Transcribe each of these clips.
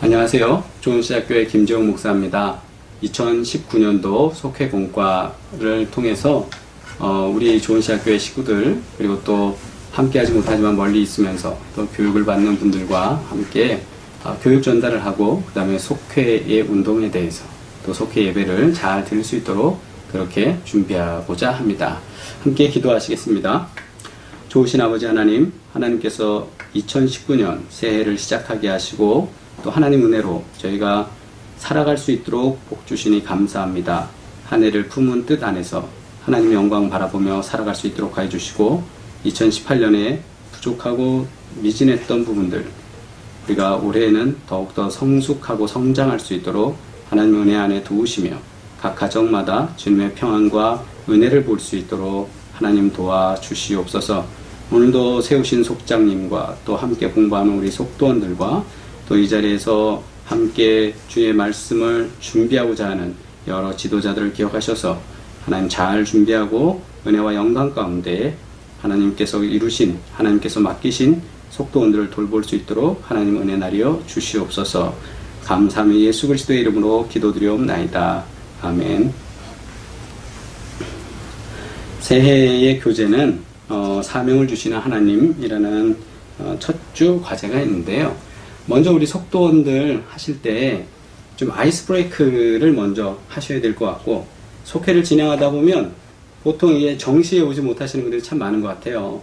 안녕하세요. 좋은시작교회 김재웅 목사입니다. 2019년도 속회공과를 통해서 우리 좋은시작교회 식구들 그리고 또 함께하지 못하지만 멀리 있으면서 또 교육을 받는 분들과 함께 교육 전달을 하고 그 다음에 속회의 운동에 대해서 또 속회 예배를 잘 드릴 수 있도록 그렇게 준비하고자 합니다. 함께 기도하시겠습니다. 좋으신 아버지 하나님, 하나님께서 2019년 새해를 시작하게 하시고 또 하나님 은혜로 저희가 살아갈 수 있도록 복 주시니 감사합니다. 한 해를 품은 뜻 안에서 하나님의 영광 바라보며 살아갈 수 있도록 하여 주시고 2018년에 부족하고 미진했던 부분들 우리가 올해에는 더욱더 성숙하고 성장할 수 있도록 하나님의 은혜 안에 도우시며 각 가정마다 주님의 평안과 은혜를 볼 수 있도록 하나님 도와주시옵소서. 오늘도 세우신 속장님과 또 함께 공부하는 우리 속도원들과 또 이 자리에서 함께 주의 말씀을 준비하고자 하는 여러 지도자들을 기억하셔서 하나님 잘 준비하고 은혜와 영광 가운데 하나님께서 이루신 하나님께서 맡기신 속도원들을 돌볼 수 있도록 하나님 은혜 나리여 주시옵소서. 감사하며 예수 그리스도의 이름으로 기도드리옵나이다. 아멘. 새해의 교재는 사명을 주시는 하나님이라는 첫 주 과제가 있는데요. 먼저 우리 속도원들 하실 때 좀 아이스 브레이크를 먼저 하셔야 될 것 같고, 속회를 진행하다 보면 보통 이게 정시에 오지 못하시는 분들이 참 많은 것 같아요.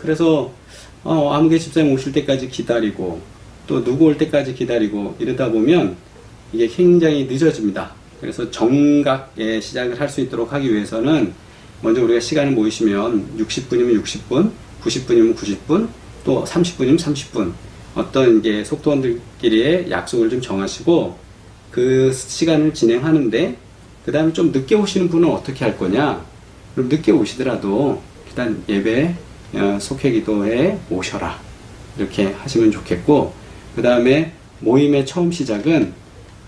그래서 아무개 집사님 오실 때까지 기다리고 또 누구 올 때까지 기다리고 이러다 보면 이게 굉장히 늦어집니다. 그래서 정각에 시작을 할 수 있도록 하기 위해서는 먼저 우리가 시간을 모이시면 60분이면 60분, 90분이면 90분, 또 30분이면 30분 어떤 이제 속도원들끼리의 약속을 좀 정하시고 그 시간을 진행하는데 그 다음에 좀 늦게 오시는 분은 어떻게 할 거냐? 그럼 늦게 오시더라도 일단 예배 속회 기도에 오셔라 이렇게 하시면 좋겠고, 그 다음에 모임의 처음 시작은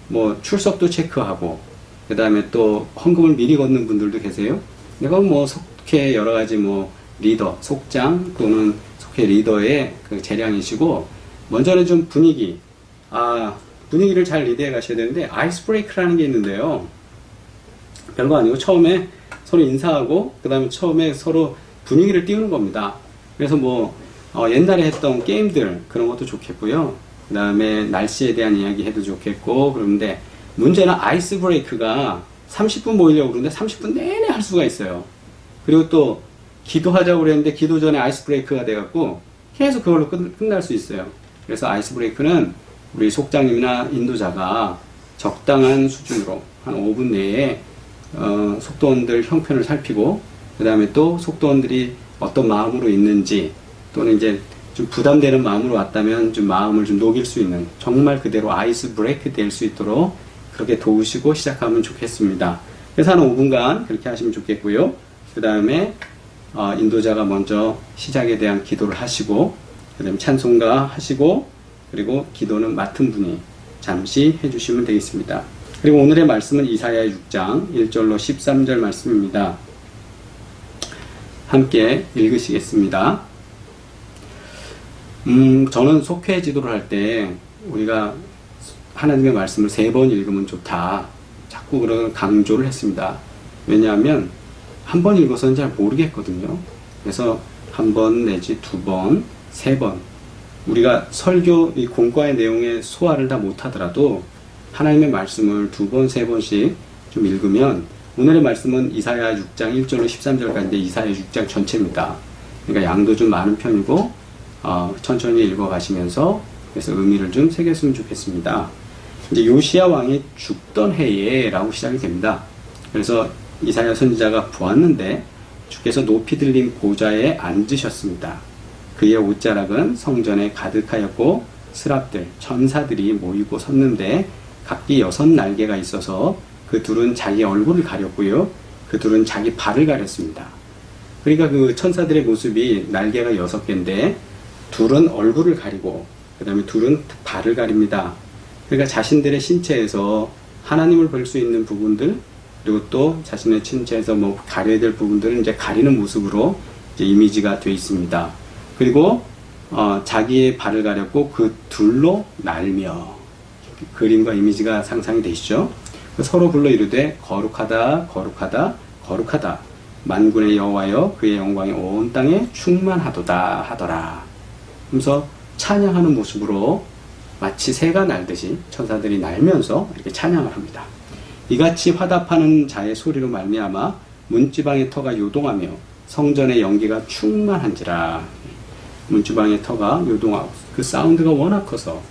뭐 출석도 체크하고 그 다음에 또 헌금을 미리 걷는 분들도 계세요. 내가 뭐 속회 여러 가지 뭐 리더, 속장 또는 속회 리더의 그 재량이시고, 먼저는 좀 분위기를 잘 리드해 가셔야 되는데 아이스 브레이크라는 게 있는데요. 별거 아니고 처음에 서로 인사하고 그 다음에 처음에 서로 분위기를 띄우는 겁니다. 그래서 뭐 옛날에 했던 게임들 그런 것도 좋겠고요. 그 다음에 날씨에 대한 이야기 해도 좋겠고, 그런데 문제는 아이스 브레이크가 30분 모이려고 그러는데 30분 내내 할 수가 있어요. 그리고 또 기도하자고 그랬는데 기도 전에 아이스 브레이크가 돼갖고 계속 그걸로 끝날 수 있어요. 그래서 아이스 브레이크는 우리 속장님이나 인도자가 적당한 수준으로 한 5분 내에 속도원들 형편을 살피고 그 다음에 또 속도원들이 어떤 마음으로 있는지 또는 이제 좀 부담되는 마음으로 왔다면 좀 마음을 좀 녹일 수 있는 정말 그대로 아이스 브레이크 될 수 있도록 그렇게 도우시고 시작하면 좋겠습니다. 그래서 한 5분간 그렇게 하시면 좋겠고요. 그 다음에 인도자가 먼저 시작에 대한 기도를 하시고 그 다음에 찬송가 하시고 그리고 기도는 맡은 분이 잠시 해주시면 되겠습니다. 그리고 오늘의 말씀은 이사야 6장 1절로 13절 말씀입니다. 함께 읽으시겠습니다. 저는 속회 지도를 할 때 우리가 하나님의 말씀을 3번 읽으면 좋다. 자꾸 그런 강조를 했습니다. 왜냐하면 한 번 읽어서는 잘 모르겠거든요. 그래서 1번 내지 2번, 3번. 우리가 설교 이 공과의 내용의 소화를 다 못하더라도 하나님의 말씀을 2번, 3번씩 좀 읽으면, 오늘의 말씀은 이사야 6장 1절로 13절까지인데 이사야 6장 전체입니다. 그러니까 양도 좀 많은 편이고 천천히 읽어가시면서 그래서 의미를 좀 새겼으면 좋겠습니다. 이제 요시야 왕이 죽던 해에 라고 시작이 됩니다. 그래서 이사야 선지자가 보았는데 주께서 높이 들린 보좌에 앉으셨습니다. 그의 옷자락은 성전에 가득하였고 스랍들, 천사들이 모이고 섰는데 각기 6날개가 있어서 그 둘은 자기 얼굴을 가렸고요. 그 둘은 자기 발을 가렸습니다. 그러니까 그 천사들의 모습이 날개가 6개인데 둘은 얼굴을 가리고 그 다음에 둘은 발을 가립니다. 그러니까 자신들의 신체에서 하나님을 볼 수 있는 부분들 그리고 또 자신의 신체에서 뭐 가려야 될 부분들을 이제 가리는 모습으로 이제 이미지가 되어 있습니다. 그리고 자기의 발을 가렸고 그 둘로 날며 그림과 이미지가 상상이 되시죠? 서로 불러 이르되 거룩하다 거룩하다 거룩하다 만군의 여호와여 그의 영광이 온 땅에 충만하도다 하더라. 그래서 찬양하는 모습으로 마치 새가 날듯이 천사들이 날면서 이렇게 찬양을 합니다. 이같이 화답하는 자의 소리로 말미암아 문지방의 터가 요동하며 성전의 연기가 충만한지라. 문지방의 터가 요동하고 그 사운드가 워낙 커서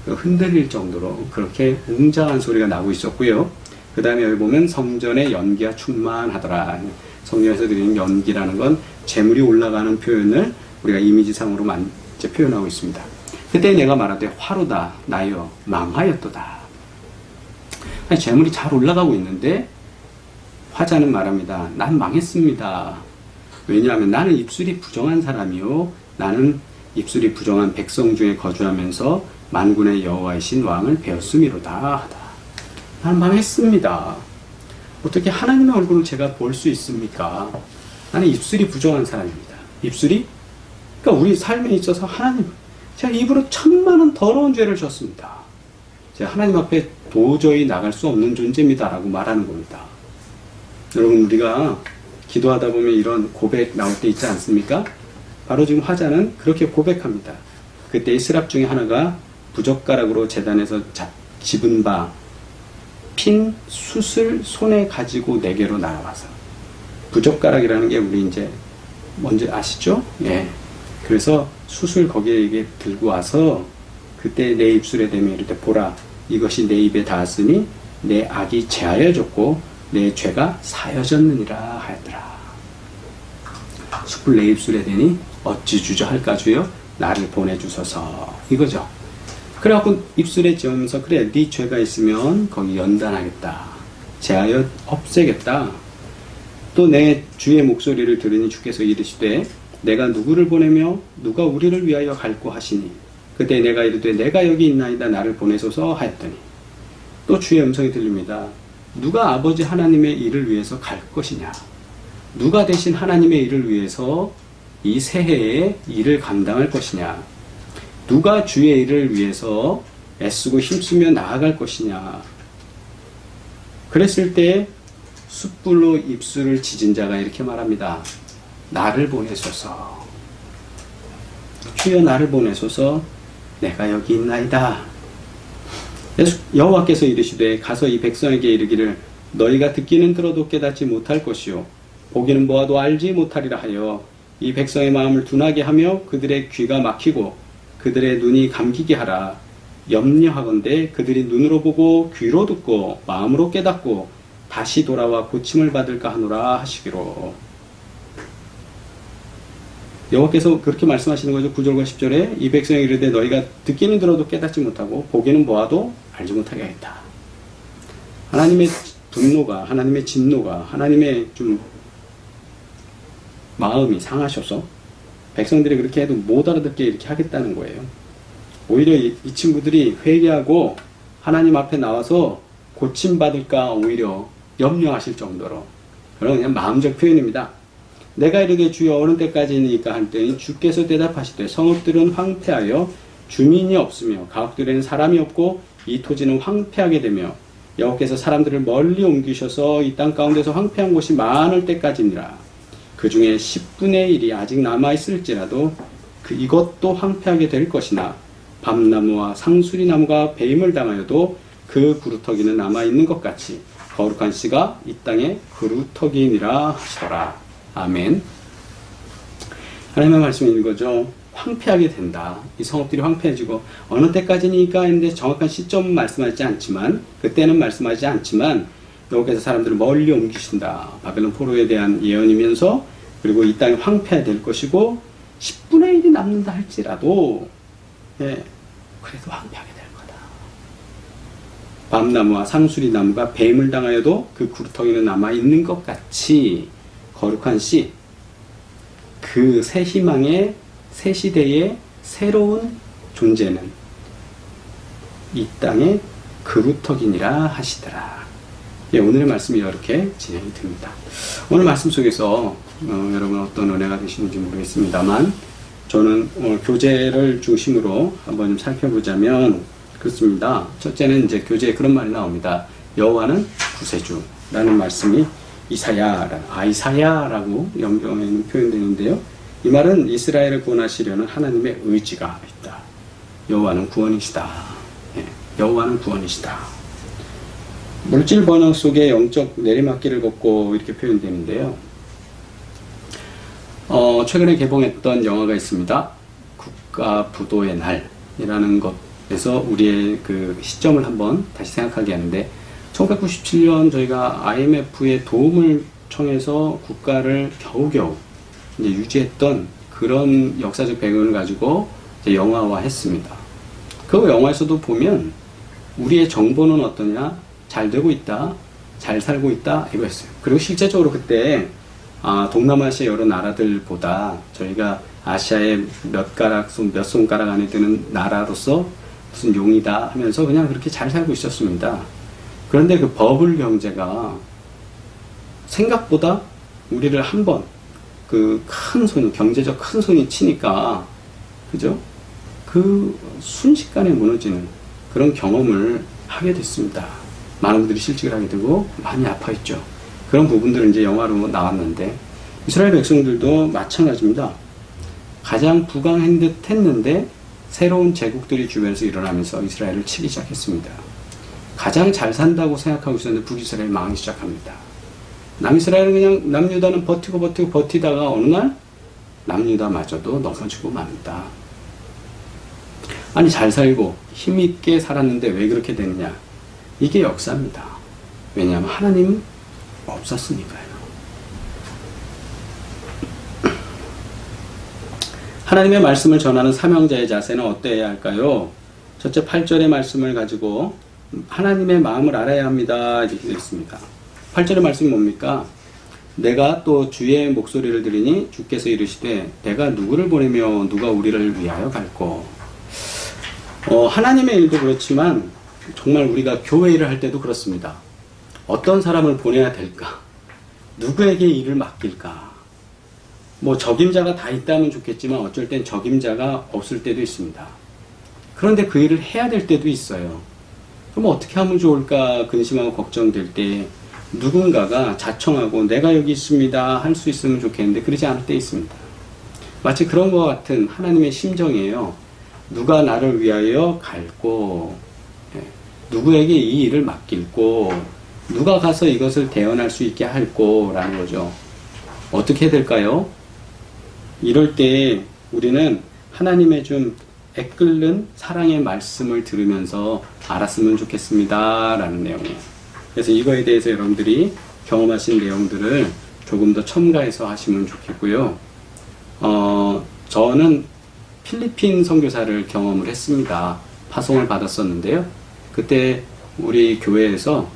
흔들릴 정도로 그렇게 웅장한 소리가 나고 있었고요. 그 다음에 여기 보면 성전의 연기가 충만하더라. 성경에서 드리는 연기라는 건 재물이 올라가는 표현을 우리가 이미지상으로 이제 표현하고 있습니다. 그때 내가 말하되 화로다 나여 망하였도다. 아니, 재물이 잘 올라가고 있는데 화자는 말합니다. 난 망했습니다. 왜냐하면 나는 입술이 부정한 사람이요 나는 입술이 부정한 백성 중에 거주하면서 만군의 여호와이신 왕을 배웠음이로다 하다. 나는 망했습니다. 어떻게 하나님의 얼굴을 제가 볼 수 있습니까? 나는 입술이 부정한 사람입니다. 입술이? 그러니까 우리 삶에 있어서 하나님, 제가 입으로 천만은 더러운 죄를 졌습니다. 제가 하나님 앞에 도저히 나갈 수 없는 존재입니다. 라고 말하는 겁니다. 여러분, 우리가 기도하다 보면 이런 고백 나올 때 있지 않습니까? 바로 지금 화자는 그렇게 고백합니다. 그때의 스랍 중에 하나가 부젓가락으로 제단에서 집은 바 핀 숯을 손에 가지고 내게로 날아와서. 부젓가락이라는 게 우리 이제 뭔지 아시죠? 예. 그래서 숯을 거기에 이게 들고 와서 그때 내 입술에 대며 이르되 보라 이것이 내 입에 닿았으니 내 악이 제하여졌고 내 죄가 사여졌느니라 하였더라. 숯을 내 입술에 대니 어찌 주저할까 주여 나를 보내주소서 이거죠. 그래갖고 입술에 지으면서 그래 네 죄가 있으면 거기 연단하겠다. 제하여 없애겠다. 또 내 주의 목소리를 들으니 주께서 이르시되 내가 누구를 보내며 누가 우리를 위하여 갈고 하시니 그때 내가 이르되 내가 여기 있나이다 나를 보내소서 하였더니 또 주의 음성이 들립니다. 누가 아버지 하나님의 일을 위해서 갈 것이냐? 누가 대신 하나님의 일을 위해서 이 새해에 일을 감당할 것이냐? 누가 주의 일을 위해서 애쓰고 힘쓰며 나아갈 것이냐? 그랬을 때 숯불로 입술을 지진 자가 이렇게 말합니다. 나를 보내소서. 주여 나를 보내소서. 내가 여기 있나이다. 여호와께서 이르시되 가서 이 백성에게 이르기를 너희가 듣기는 들어도 깨닫지 못할 것이요 보기는 보아도 알지 못하리라 하여 이 백성의 마음을 둔하게 하며 그들의 귀가 막히고 그들의 눈이 감기게 하라. 염려하건대 그들이 눈으로 보고 귀로 듣고 마음으로 깨닫고 다시 돌아와 고침을 받을까 하노라 하시기로. 여호와께서 그렇게 말씀하시는 거죠. 9절과 10절에 이 백성이 이르되 너희가 듣기는 들어도 깨닫지 못하고 보기는 보아도 알지 못하게 하겠다. 하나님의 분노가 하나님의 진노가 하나님의 좀 마음이 상하셔서 백성들이 그렇게 해도 못 알아듣게 이렇게 하겠다는 거예요. 오히려 이 친구들이 회개하고 하나님 앞에 나와서 고침받을까 오히려 염려하실 정도로 그런 그냥 마음적 표현입니다. 내가 이르되 주여 어느 때까지니까 할 때는 주께서 대답하시되 성읍들은 황폐하여 주민이 없으며 가옥들에는 사람이 없고 이 토지는 황폐하게 되며 여호와께서 사람들을 멀리 옮기셔서 이 땅 가운데서 황폐한 곳이 많을 때까지니라. 그 중에 10분의 1이 아직 남아있을지라도 이것도 황폐하게 될 것이나 밤나무와 상수리나무가 배임을 당하여도 그 구루터기는 남아있는 것 같이 거룩한 씨가 이 땅에 구루터기니라 하시더라. 아멘. 하나님의 말씀이 이거죠. 황폐하게 된다. 이 성읍들이 황폐해지고 어느 때까지니까 했는데 정확한 시점은 말씀하지 않지만 그때는 말씀하지 않지만 여호와께서 사람들을 멀리 옮기신다. 바벨론 포로에 대한 예언이면서 그리고 이 땅이 황폐될 것이고 10분의 1이 남는다 할지라도 예, 그래도 황폐하게 될 거다. 밤나무와 상수리나무가 뱀을 당하여도 그 구루터기는 남아있는 것 같이 거룩한 씨, 그 새 희망의 새 시대의 새로운 존재는 이 땅의 그루터기니라 하시더라. 예, 오늘의 말씀이 이렇게 진행이 됩니다. 오늘 말씀 속에서 여러분 어떤 은혜가 되시는지 모르겠습니다만 저는 오늘 교재를 중심으로 한번 좀 살펴보자면 그렇습니다. 첫째는 이제 교재에 그런 말이 나옵니다. 여호와는 구세주라는 말씀이 이사야라고 영경에는 표현되는데요. 이 말은 이스라엘을 구원하시려는 하나님의 의지가 있다. 여호와는 구원이시다. 예, 여호와는 구원이시다. 물질 번영 속에 영적 내리막길을 걷고 이렇게 표현되는데요. 최근에 개봉했던 영화가 있습니다. 국가부도의 날이라는 것에서 우리의 그 시점을 한번 다시 생각하게 하는데 1997년 저희가 IMF의 도움을 청해서 국가를 겨우겨우 이제 유지했던 그런 역사적 배경을 가지고 이제 영화화했습니다. 그 영화에서도 보면 우리의 정보는 어떠냐? 잘 되고 있다, 잘 살고 있다 이거였어요. 그리고 실제적으로 그때 동남아시아 여러 나라들보다 저희가 아시아의 몇 손가락 안에 드는 나라로서 무슨 용이다 하면서 그냥 그렇게 잘 살고 있었습니다. 그런데 그 버블 경제가 생각보다 우리를 한번 그 큰 손이, 경제적 큰 손이 치니까, 그죠? 그 순식간에 무너지는 그런 경험을 하게 됐습니다. 많은 분들이 실직을 하게 되고 많이 아파했죠. 그런 부분들은 이제 영화로 나왔는데, 이스라엘 백성들도 마찬가지입니다. 가장 부강한 듯 했는데 새로운 제국들이 주변에서 일어나면서 이스라엘을 치기 시작했습니다. 가장 잘 산다고 생각하고 있었는데 북이스라엘이 망하기 시작합니다. 남이스라엘은 그냥 남유다는 버티고 버티다가 어느 날 남유다마저도 넘어지고 맙니다. 아니, 잘 살고 힘있게 살았는데 왜 그렇게 됐냐? 이게 역사입니다. 왜냐하면 하나님 없었으니까요. 하나님의 말씀을 전하는 사명자의 자세는 어떠해야 할까요? 첫째 8절의 말씀을 가지고 하나님의 마음을 알아야 합니다. 이렇게 되어 있습니다. 8절의 말씀이 뭡니까? 내가 또 주의 목소리를 들으니 주께서 이르시되 내가 누구를 보내며 누가 우리를 위하여 갈꼬. 하나님의 일도 그렇지만 정말 우리가 교회 일을 할 때도 그렇습니다. 어떤 사람을 보내야 될까? 누구에게 일을 맡길까? 뭐 적임자가 다 있다면 좋겠지만 어쩔 땐 적임자가 없을 때도 있습니다. 그런데 그 일을 해야 될 때도 있어요. 그럼 어떻게 하면 좋을까 근심하고 걱정될 때 누군가가 자청하고 내가 여기 있습니다 할 수 있으면 좋겠는데 그러지 않을 때 있습니다. 마치 그런 것 같은 하나님의 심정이에요. 누가 나를 위하여 갈고, 누구에게 이 일을 맡길고, 누가 가서 이것을 대언할 수 있게 할고 라는 거죠. 어떻게 해야 될까요? 이럴 때 우리는 하나님의 좀 애끓는 사랑의 말씀을 들으면서 알았으면 좋겠습니다 라는 내용이에요. 그래서 이거에 대해서 여러분들이 경험하신 내용들을 조금 더 첨가해서 하시면 좋겠고요. 저는 필리핀 선교사를 경험을 했습니다. 파송을 받았었는데요. 그때 우리 교회에서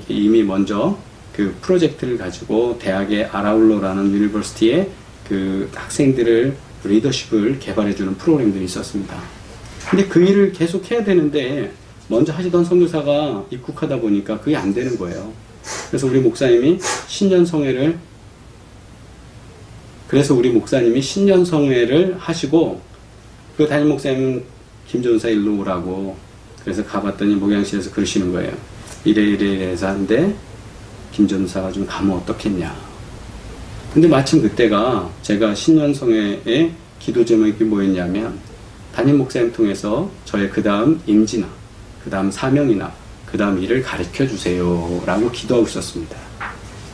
이미 먼저 그 프로젝트를 가지고 대학의 아라울로라는 유니버시티에 그 학생들을 리더십을 개발해주는 프로그램들이 있었습니다. 근데 그 일을 계속 해야 되는데 먼저 하시던 선교사가 입국하다 보니까 그게 안 되는 거예요. 그래서 우리 목사님이 신년성회를 하시고 그 담임 목사님은 김전사 일로 오라고 그래서 가봤더니 목양실에서 그러시는 거예요. 이래서 하는데 김전사가 좀 가면 어떻겠냐. 근데 마침 그때가 제가 신년성회의 기도 제목이 뭐였냐면 담임 목사님 통해서 저의 그 다음 임지나 그 다음 사명이나 그 다음 일을 가르쳐 주세요 라고 기도하고 있었습니다.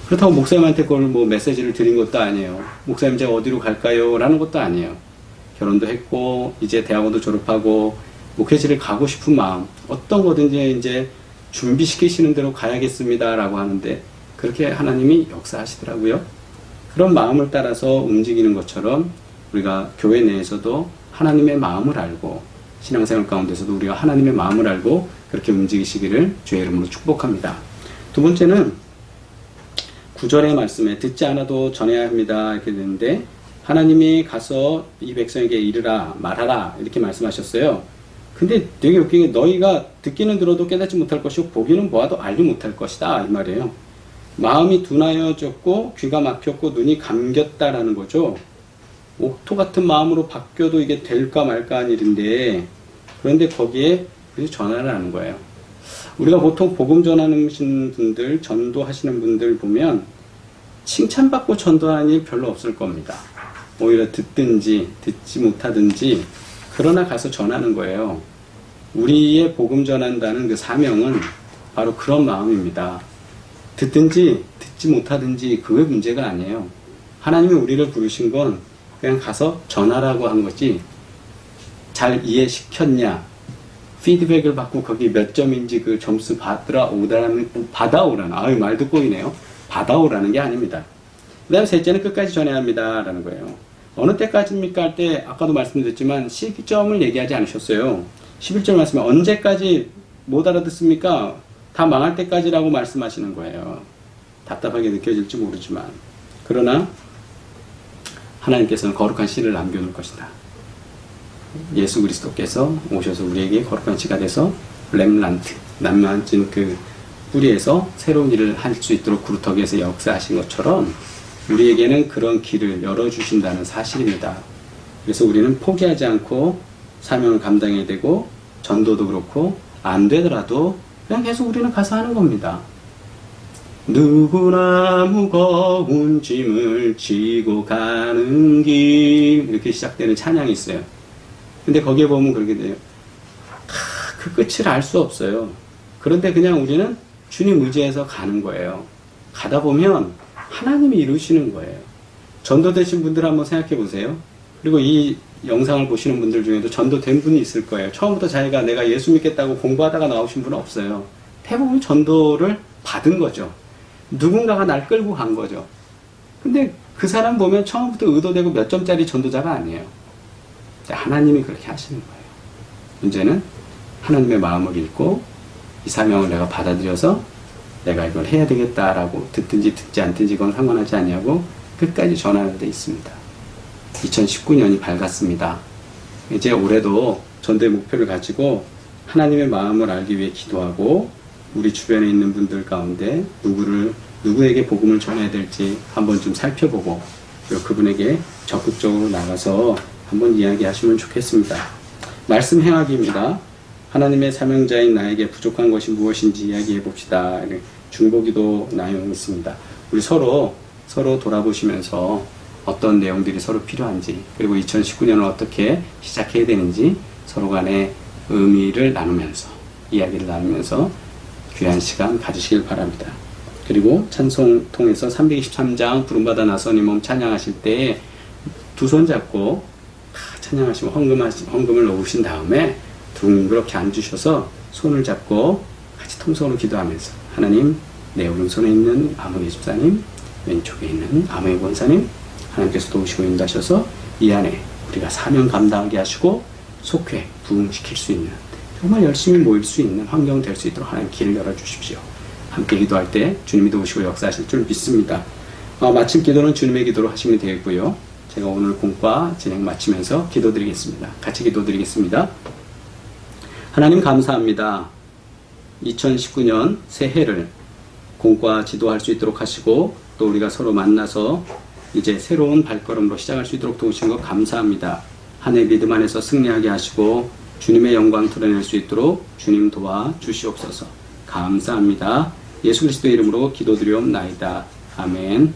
그렇다고 목사님한테 그걸 뭐 메시지를 드린 것도 아니에요. 목사님 제가 어디로 갈까요? 라는 것도 아니에요. 결혼도 했고 이제 대학원도 졸업하고 목회지를 가고 싶은 마음 어떤 거든지 이제 준비시키시는 대로 가야겠습니다 라고 하는데 그렇게 하나님이 역사하시더라고요. 그런 마음을 따라서 움직이는 것처럼 우리가 교회 내에서도 하나님의 마음을 알고 신앙생활 가운데서도 우리가 하나님의 마음을 알고 그렇게 움직이시기를 주의 이름으로 축복합니다. 두 번째는 9절의 말씀에 듣지 않아도 전해야 합니다 이렇게 되는데 하나님이 가서 이 백성에게 이르라 말하라 이렇게 말씀하셨어요. 근데 되게 웃긴 게 너희가 듣기는 들어도 깨닫지 못할 것이고 보기는 보아도 알지 못할 것이다 이 말이에요. 마음이 둔하여졌고 귀가 막혔고 눈이 감겼다라는 거죠. 옥토 같은 마음으로 바뀌어도 이게 될까 말까 한 일인데 그런데 거기에 전화를 하는 거예요. 우리가 보통 복음 전하시는 분들, 전도하시는 분들 보면 칭찬받고 전도하는 일 별로 없을 겁니다. 오히려 듣든지 듣지 못하든지 그러나 가서 전하는 거예요. 우리의 복음 전한다는 그 사명은 바로 그런 마음입니다. 듣든지 듣지 못하든지 그게 문제가 아니에요. 하나님이 우리를 부르신 건 그냥 가서 전하라고 한 거지, 잘 이해시켰냐, 피드백을 받고 거기 몇 점인지 그 점수 받아오라는, 아유, 말도 꼬이네요. 받아오라는 게 아닙니다. 그 다음에 셋째는 끝까지 전해야 합니다. 라는 거예요. 어느 때까지입니까? 할 때, 아까도 말씀드렸지만, 시점을 얘기하지 않으셨어요. 11절 말씀에 언제까지 못 알아듣습니까? 다 망할 때까지라고 말씀하시는 거예요. 답답하게 느껴질지 모르지만. 그러나, 하나님께서는 거룩한 씨를 남겨놓을 것이다. 예수 그리스도께서 오셔서 우리에게 거룩한 씨가 돼서 렘란트, 남아진 그 뿌리에서 새로운 일을 할 수 있도록 구루터기에서 역사하신 것처럼 우리에게는 그런 길을 열어주신다는 사실입니다. 그래서 우리는 포기하지 않고 사명을 감당해야 되고, 전도도 그렇고 안 되더라도 그냥 계속 우리는 가서 하는 겁니다. 누구나 무거운 짐을 지고 가는 길, 이렇게 시작되는 찬양이 있어요. 근데 거기에 보면 그렇게 돼요. 그 끝을 알 수 없어요. 그런데 그냥 우리는 주님 의지해서 가는 거예요. 가다 보면 하나님이 이루시는 거예요. 전도되신 분들 한번 생각해 보세요. 그리고 이 영상을 보시는 분들 중에도 전도된 분이 있을 거예요. 처음부터 자기가 내가 예수 믿겠다고 공부하다가 나오신 분은 없어요. 대부분 전도를 받은 거죠. 누군가가 날 끌고 간 거죠. 근데 그 사람 보면 처음부터 의도되고 몇 점짜리 전도자가 아니에요. 하나님이 그렇게 하시는 거예요. 문제는 하나님의 마음을 읽고 이 사명을 내가 받아들여서 내가 이걸 해야 되겠다라고 듣든지 듣지 않든지 그건 상관하지 않냐고 끝까지 전하는 데 있습니다. 2019년이 밝았습니다. 이제 올해도 전도의 목표를 가지고 하나님의 마음을 알기 위해 기도하고, 우리 주변에 있는 분들 가운데 누구에게 복음을 전해야 될지 한번 좀 살펴보고, 그리고 그분에게 적극적으로 나가서 한번 이야기하시면 좋겠습니다. 말씀 행하기입니다. 하나님의 사명자인 나에게 부족한 것이 무엇인지 이야기해 봅시다. 중보기도 나열이 있습니다. 우리 서로 돌아보시면서 어떤 내용들이 서로 필요한지, 그리고 2019년을 어떻게 시작해야 되는지 서로 간의 의미를 나누면서, 이야기를 나누면서 귀한 시간 가지시길 바랍니다. 그리고 찬송 통해서 323장 부름받아 나선 이 몸 찬양하실 때 두 손 잡고 찬양하시고 헌금을 넣으신 다음에 둥그렇게 앉으셔서 손을 잡고 같이 통성으로 기도하면서, 하나님, 내 오른손에 있는 아모니 집사님, 왼쪽에 있는 아모니 권사님, 하나님께서 도우시고 인도하셔서 이 안에 우리가 사명 감당하게 하시고 속회 부흥시킬 수 있는, 정말 열심히 모일 수 있는 환경 될 수 있도록 하나님 길을 열어주십시오. 함께 기도할 때 주님이 도우시고 역사하실 줄 믿습니다. 마침 기도는 주님의 기도로 하시면 되겠고요. 제가 오늘 공과 진행 마치면서 기도드리겠습니다. 같이 기도드리겠습니다. 하나님 감사합니다. 2019년 새해를 공과 지도할 수 있도록 하시고, 또 우리가 서로 만나서 이제 새로운 발걸음으로 시작할 수 있도록 도우신 것 감사합니다. 한 해 믿음 안에서 승리하게 하시고 주님의 영광 드러낼 수 있도록 주님 도와 주시옵소서. 감사합니다. 예수 그리스도의 이름으로 기도드리옵나이다. 아멘.